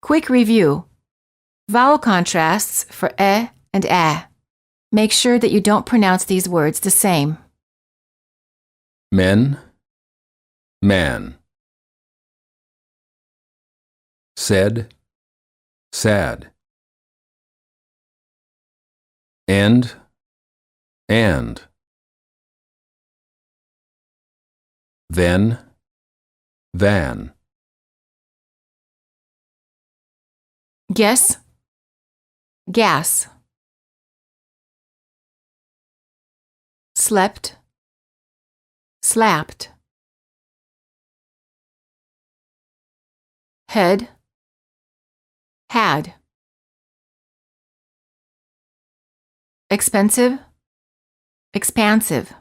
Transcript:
Quick review. Vowel contrasts for e and a. Make sure that you don't pronounce these words the same. Men, man. Said, sad. And. Then, than. Guess, gas. Slept, slapped. Head, had. Expensive, expansive.